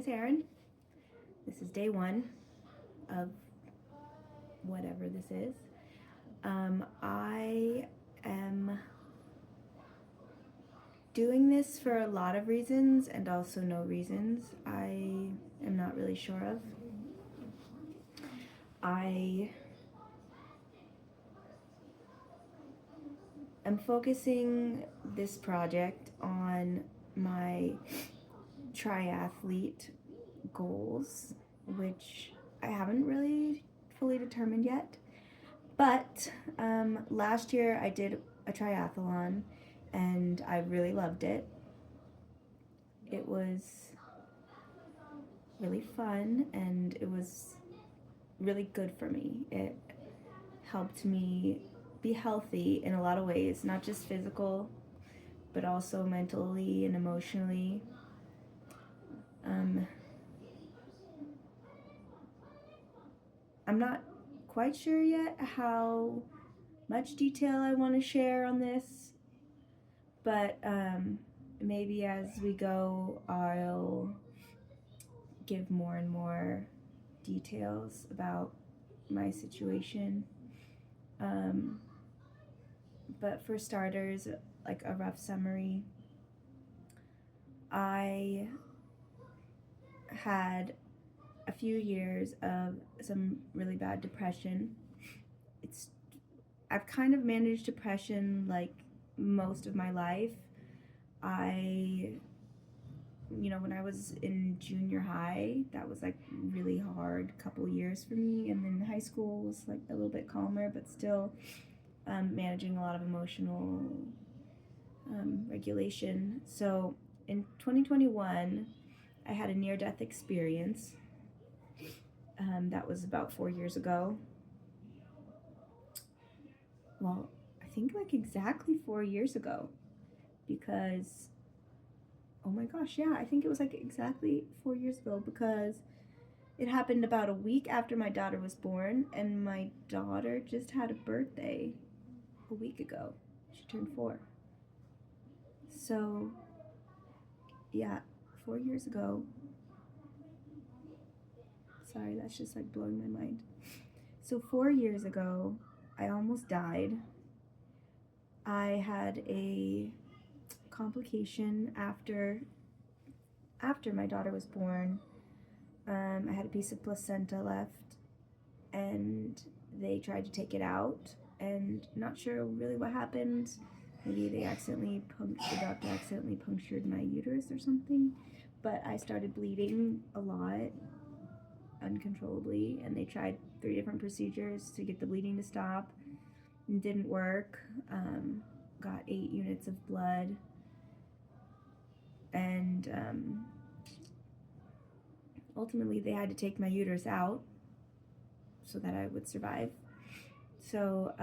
is Erin. This is day one of whatever this is. I am doing this for a lot of reasons and also no reasons I am not really sure of. I am focusing this project on my triathlete goals, which I haven't really fully determined yet. But last year I did a triathlon and I really loved it. It was really fun and it was really good for me. It helped me be healthy in a lot of ways, not just physical, but also mentally and emotionally. I'm not quite sure yet how much detail I want to share on this, but maybe as we go, I'll give more and more details about my situation. But for starters, like a rough summary, I had a few years of some really bad depression. I've kind of managed depression like most of my life. When I was in junior high, that was like really hard couple years for me, and then high school was like a little bit calmer, but still managing a lot of emotional regulation. So in 2021, I had a near-death experience. That was about 4 years ago. Well, I think like exactly 4 years ago, because oh my gosh, yeah, I think it was like exactly 4 years ago, because it happened about a week after my daughter was born, and my daughter just had a birthday a week ago. She turned 4. So, yeah, 4 years ago. Sorry, that's just like blowing my mind. So 4 years ago, I almost died. I had a complication after my daughter was born. I had a piece of placenta left, and they tried to take it out, and not sure really what happened. Maybe the doctor accidentally punctured my uterus or something, but I started bleeding a lot, uncontrollably, and they tried 3 different procedures to get the bleeding to stop. It didn't work. Got 8 units of blood, and ultimately they had to take my uterus out so that I would survive. So,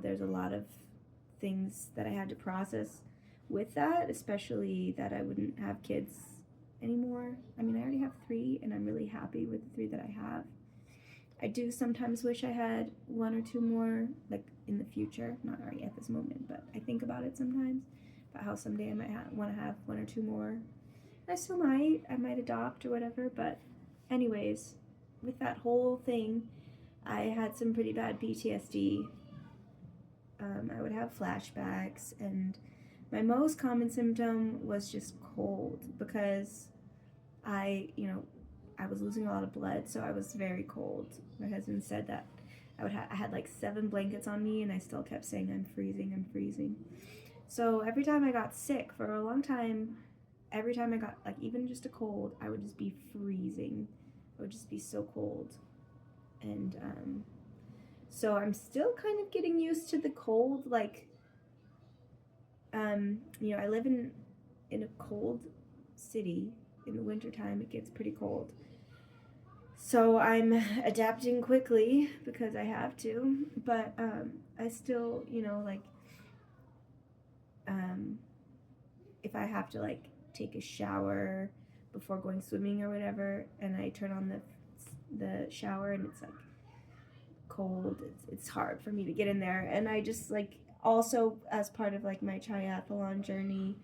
there's a lot of things that I had to process with that, especially that I wouldn't have kids anymore. I mean, I already have 3, and I'm really happy with the 3 that I have. I do sometimes wish I had 1 or 2 more, like in the future, not already at this moment, but I think about it sometimes, about how someday I might want to have 1 or 2 more. I still might. I might adopt or whatever, but anyways, with that whole thing, I had some pretty bad PTSD. I would have flashbacks, and my most common symptom was just cold, because I was losing a lot of blood, so I was very cold. My husband said that I had like 7 blankets on me, and I still kept saying, I'm freezing. So every time I got sick for a long time, every time I got like even just a cold, I would just be freezing. I would just be so cold. And so I'm still kind of getting used to the cold. Like, I live in a cold city. In the wintertime, it gets pretty cold. So I'm adapting quickly because I have to, but I still, if I have to like take a shower before going swimming or whatever, and I turn on the shower and it's like cold, it's hard for me to get in there. And I just like, also as part of like my triathlon journey,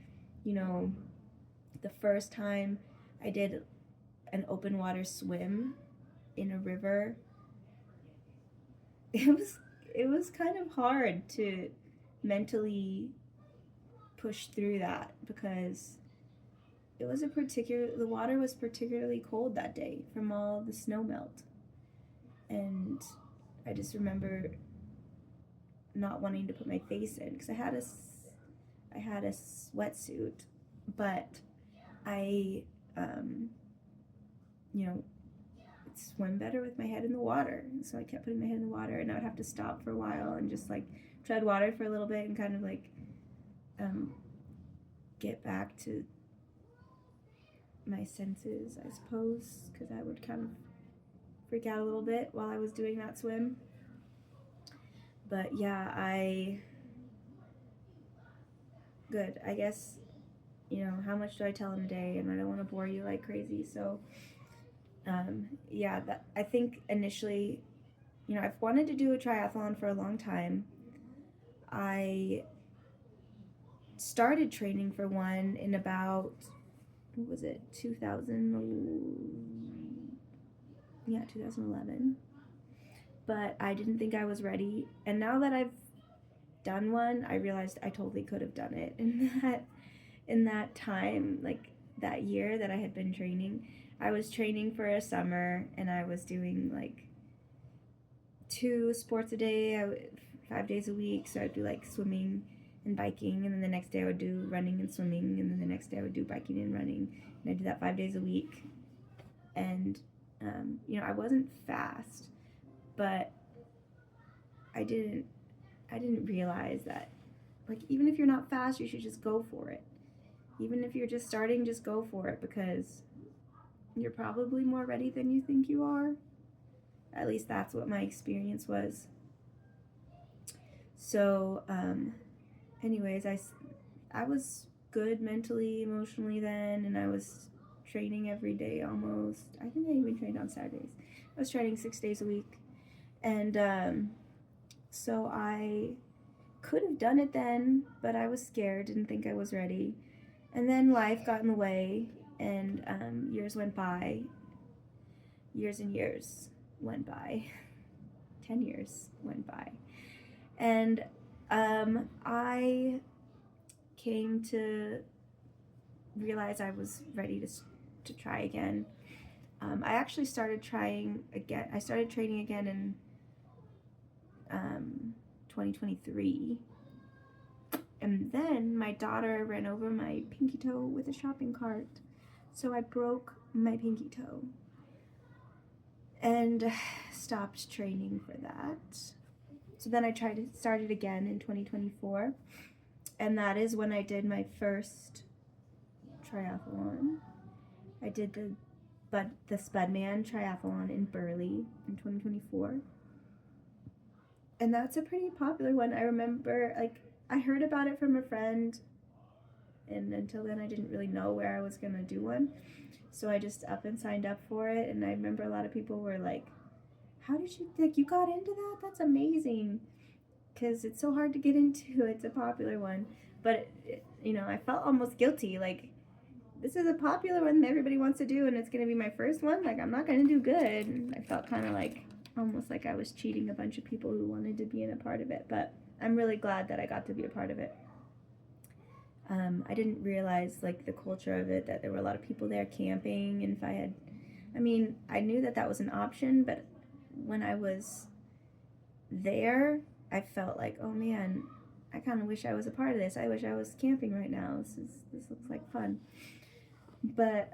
the first time I did an open water swim in a river. It was it was kind of hard to mentally push through that because the water was particularly cold that day from all the snow melt. And I just remember not wanting to put my face in because I had a sweatsuit, but I you know, swim better with my head in the water. So I kept putting my head in the water, and I would have to stop for a while and just like tread water for a little bit and kind of like get back to my senses, I suppose, because I would kind of freak out a little bit while I was doing that swim. But yeah, good. I guess, how much do I tell in a day? And I don't want to bore you like crazy. So, yeah, I think initially, I've wanted to do a triathlon for a long time. I started training for one in about, what was it, 2011. But I didn't think I was ready. And now that I've done one, I realized I totally could have done it in that time, like that year that I had been training. I was training for a summer, and I was doing like 2 sports a day, 5 days a week. So I'd do like swimming and biking, and then the next day I would do running and swimming, and then the next day I would do biking and running, and I did that 5 days a week. And I wasn't fast, but I didn't realize that, like, even if you're not fast, you should just go for it. Even if you're just starting, just go for it, because you're probably more ready than you think you are. At least that's what my experience was. So, anyways, I was good mentally, emotionally then, and I was training every day almost. I think I even trained on Saturdays. I was training 6 days a week. And so I could have done it then, but I was scared, didn't think I was ready. And then life got in the way, and years went by. Years and years went by. 10 years went by. And I came to realize I was ready to try again. I actually started trying again. I started training again in 2023. And then my daughter ran over my pinky toe with a shopping cart. So I broke my pinky toe and stopped training for that. So then I started again in 2024. And that is when I did my first triathlon. I did the Spudman triathlon in Burley in 2024. And that's a pretty popular one. I remember, like, I heard about it from a friend, and until then I didn't really know where I was going to do one. So I just up and signed up for it, and I remember a lot of people were like, how did you, like, you got into that? That's amazing. Because it's so hard to get into. It's a popular one. But, I felt almost guilty. Like, this is a popular one that everybody wants to do, and it's going to be my first one. Like, I'm not going to do good. I felt kind of like, almost like I was cheating a bunch of people who wanted to be in a part of it. But I'm really glad that I got to be a part of it. I didn't realize, like, the culture of it, that there were a lot of people there camping. And I knew that was an option, but when I was there, I felt like, oh man, I kind of wish I was a part of this. I wish I was camping right now. This looks like fun. But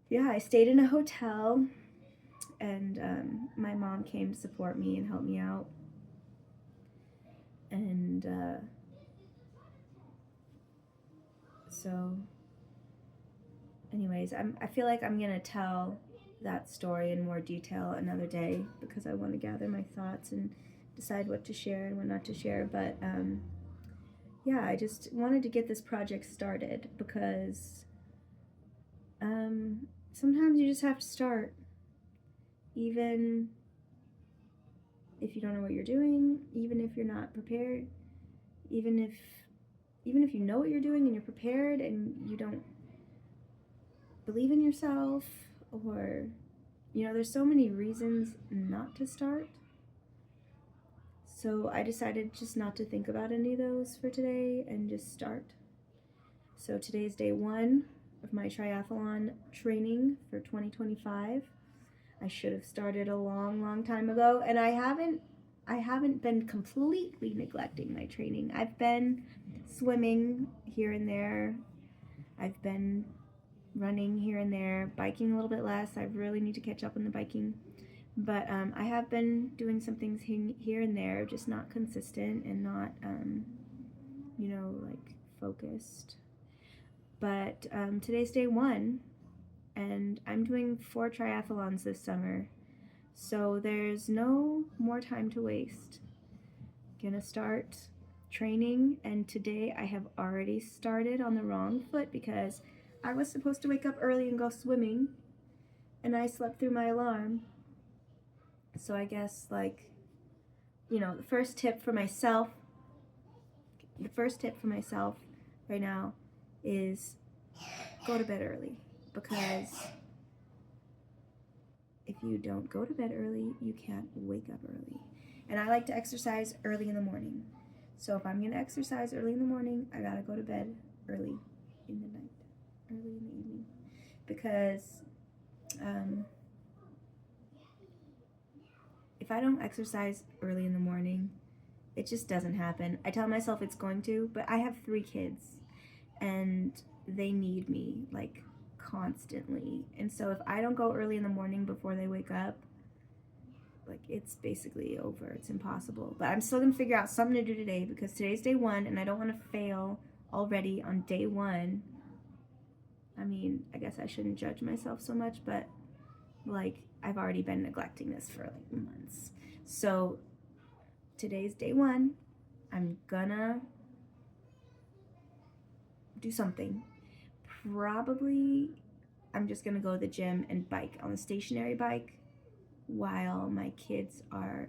yeah, I stayed in a hotel, and my mom came to support me and help me out. And so anyways, I feel like I'm gonna tell that story in more detail another day, because I want to gather my thoughts and decide what to share and what not to share. But yeah, I just wanted to get this project started, because sometimes you just have to start, even if you don't know what you're doing, even if you're not prepared, even if you know what you're doing and you're prepared and you don't believe in yourself, or, there's so many reasons not to start. So I decided just not to think about any of those for today and just start. So today's day 1 of my triathlon training for 2025. I should have started a long time ago, and I haven't been completely neglecting my training. I've been swimming here and there. I've been running here and there, biking a little bit less. I really need to catch up on the biking. But I have been doing some things here and there, just not consistent and not, like focused. But today's day 1, and I'm doing 4 triathlons this summer. So there's no more time to waste. Gonna start training, and today I have already started on the wrong foot because I was supposed to wake up early and go swimming, and I slept through my alarm. So I guess, the first tip for myself right now is go to bed early, because if you don't go to bed early, you can't wake up early. And I like to exercise early in the morning. So if I'm going to exercise early in the morning, I got to go to bed early in the night, early in the evening. Because if I don't exercise early in the morning, it just doesn't happen. I tell myself it's going to, but I have 3 kids, and they need me, constantly. And so if I don't go early in the morning before they wake up, it's basically over. It's impossible. But I'm still going to figure out something to do today, because today's day 1, and I don't want to fail already on day 1. I mean, I guess I shouldn't judge myself so much, but, I've already been neglecting this for, months. So today's day 1. I'm gonna do something. Probably I'm just gonna go to the gym and bike on the stationary bike while my kids are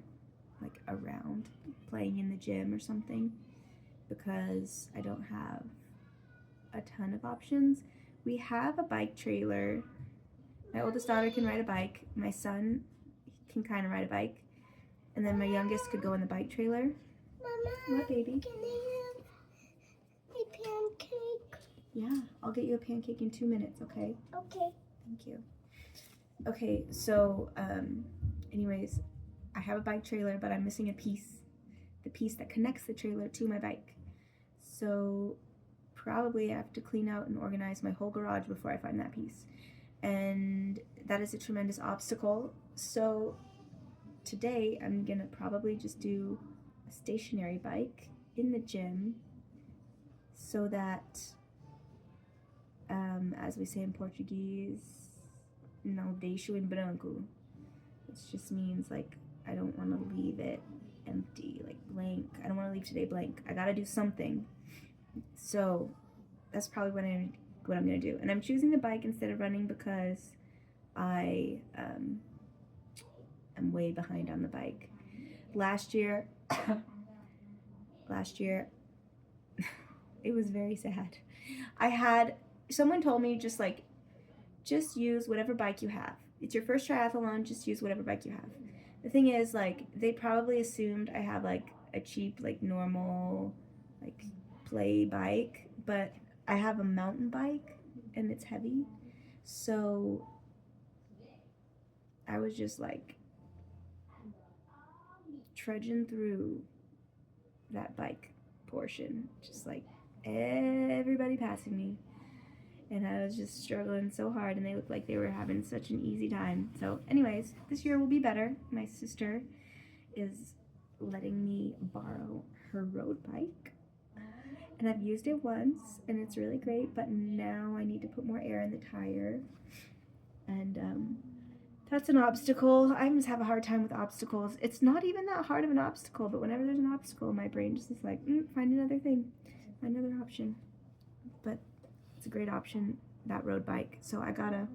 around playing in the gym or something, because I don't have a ton of options. We have a bike trailer. My oldest daughter can ride a bike. My son can kind of ride a bike. And then my youngest could go in the bike trailer. Mama, what, baby? Can I have a pancake? Yeah, I'll get you a pancake in 2 minutes, okay? Okay. Thank you. Okay, so, anyways, I have a bike trailer, but I'm missing a piece. The piece that connects the trailer to my bike. So, probably I have to clean out and organize my whole garage before I find that piece. And that is a tremendous obstacle. So, today I'm gonna probably just do a stationary bike in the gym, so that, as we say in Portuguese, não deixo em branco, which just means I don't want to leave it empty, blank. I don't want to leave today blank. I gotta do something. So that's probably what I'm gonna do. And I'm choosing the bike instead of running because I am way behind on the bike. Last year it was very sad. Someone told me just use whatever bike you have. It's your first triathlon, just use whatever bike you have. The thing is, they probably assumed I have a cheap, normal, play bike, but I have a mountain bike and it's heavy. So I was just trudging through that bike portion, just everybody passing me. And I was just struggling so hard, and they looked like they were having such an easy time. So anyways, this year will be better. My sister is letting me borrow her road bike. And I've used it once, and it's really great, but now I need to put more air in the tire. And that's an obstacle. I just have a hard time with obstacles. It's not even that hard of an obstacle, but whenever there's an obstacle, my brain just is find another thing, find another option. But it's a great option, that road bike. So I gotta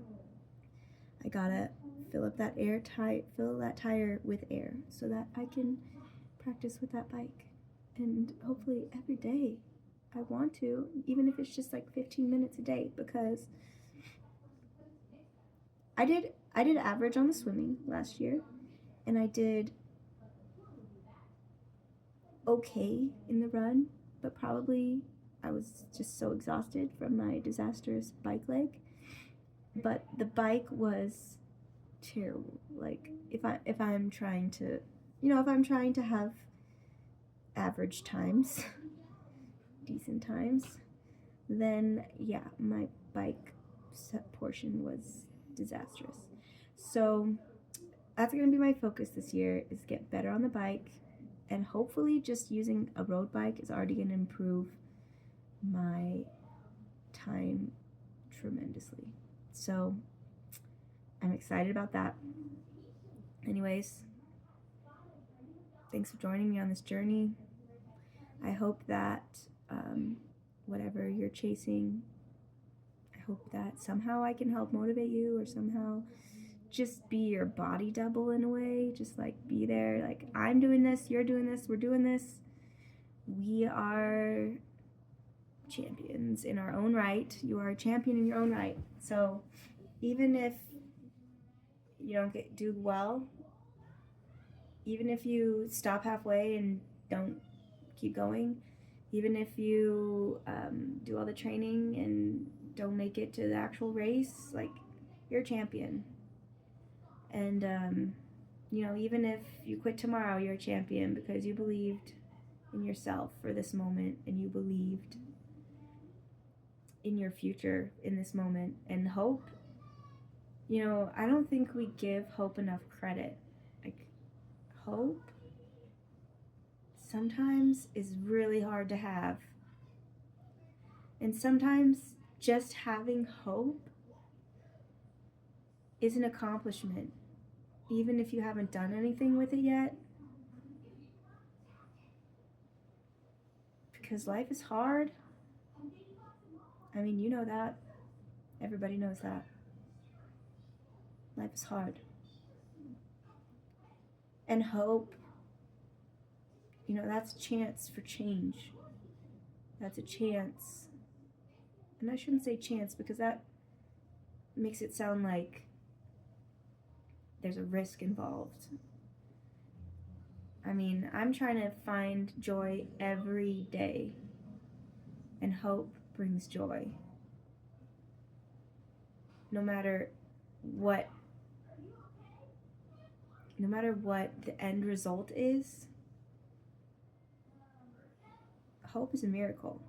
fill that tire with air so that I can practice with that bike. And hopefully every day I want to, even if it's just 15 minutes a day, because I did average on the swimming last year, and I did okay in the run, but probably I was just so exhausted from my disastrous bike leg. But the bike was terrible. Like if I'm trying to, if I'm trying to have average times, decent times, then yeah, my bike set portion was disastrous. So that's going to be my focus this year, is get better on the bike, and hopefully just using a road bike is already going to improve my time tremendously. So I'm excited about that. Anyways, thanks for joining me on this journey. I hope that whatever you're chasing, I hope that somehow I can help motivate you, or somehow just be your body double in a way. Just like be there, like I'm doing this, you're doing this, we're doing this. We are champions in our own right. You are a champion in your own right. So even if you don't do well, even if you stop halfway and don't keep going, even if you do all the training and don't make it to the actual race, like, you're a champion. And even if you quit tomorrow, you're a champion, because you believed in yourself for this moment, and you believed in your future in this moment. And hope, I don't think we give hope enough credit. Like, hope sometimes is really hard to have. And sometimes just having hope is an accomplishment, even if you haven't done anything with it yet. Because life is hard. I mean, you know that. Everybody knows that. Life is hard. And hope, that's a chance for change. That's a chance. And I shouldn't say chance, because that makes it sound like there's a risk involved. I mean, I'm trying to find joy every day, and hope brings joy. No matter what the end result is, hope is a miracle.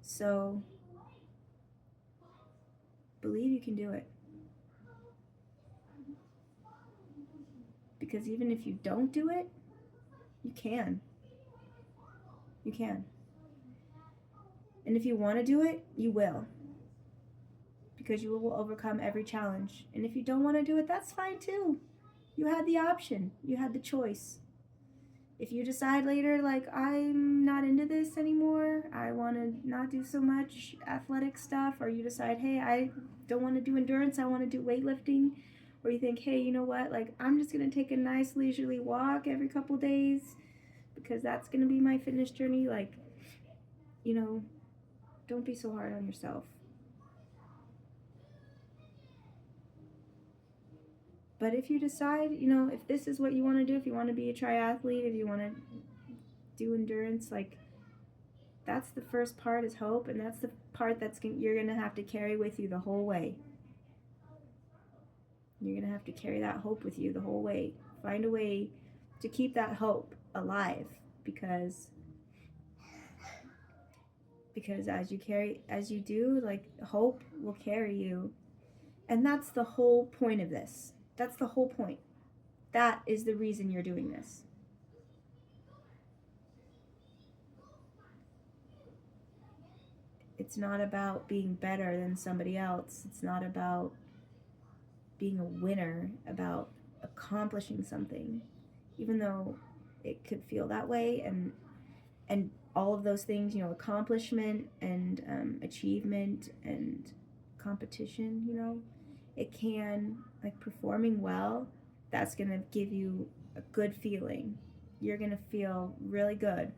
So believe you can do it. Because even if you don't do it, you can. You can. And if you want to do it, you will. Because you will overcome every challenge. And if you don't want to do it, that's fine too. You had the option. You had the choice. If you decide later, like, I'm not into this anymore, I want to not do so much athletic stuff, or you decide, hey, I don't want to do endurance, I want to do weightlifting, or you think, hey, you know what, like, I'm just going to take a nice leisurely walk every couple days because that's going to be my fitness journey, like, don't be so hard on yourself. But if you decide, if this is what you want to do, if you want to be a triathlete, if you want to do endurance, like, that's the first part, is hope, and that's the part you're going to have to carry with you the whole way. You're going to have to carry that hope with you the whole way. Find a way to keep that hope alive, because as you do, like, hope will carry you. And that's the whole point of this. That's the whole point. That is the reason you're doing this. It's not about being better than somebody else. It's not about being a winner, about accomplishing something, even though it could feel that way. And all of those things, accomplishment and achievement and competition, it can, like, performing well, that's going to give you a good feeling. You're going to feel really good.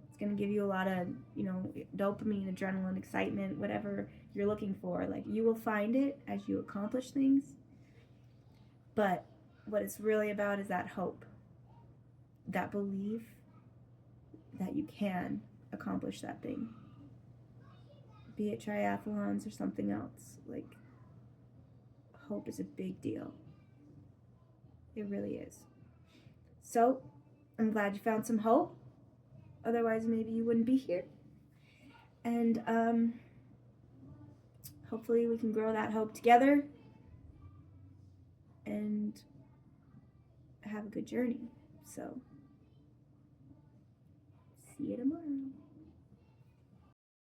It's going to give you a lot of, you know, dopamine, adrenaline, excitement, whatever you're looking for. Like, you will find it as you accomplish things. But what it's really about is that hope, that belief that you can accomplish that thing. Be it triathlons or something else. Like, hope is a big deal. It really is. So, I'm glad you found some hope. Otherwise, maybe you wouldn't be here. And hopefully we can grow that hope together and have a good journey. So, see you tomorrow.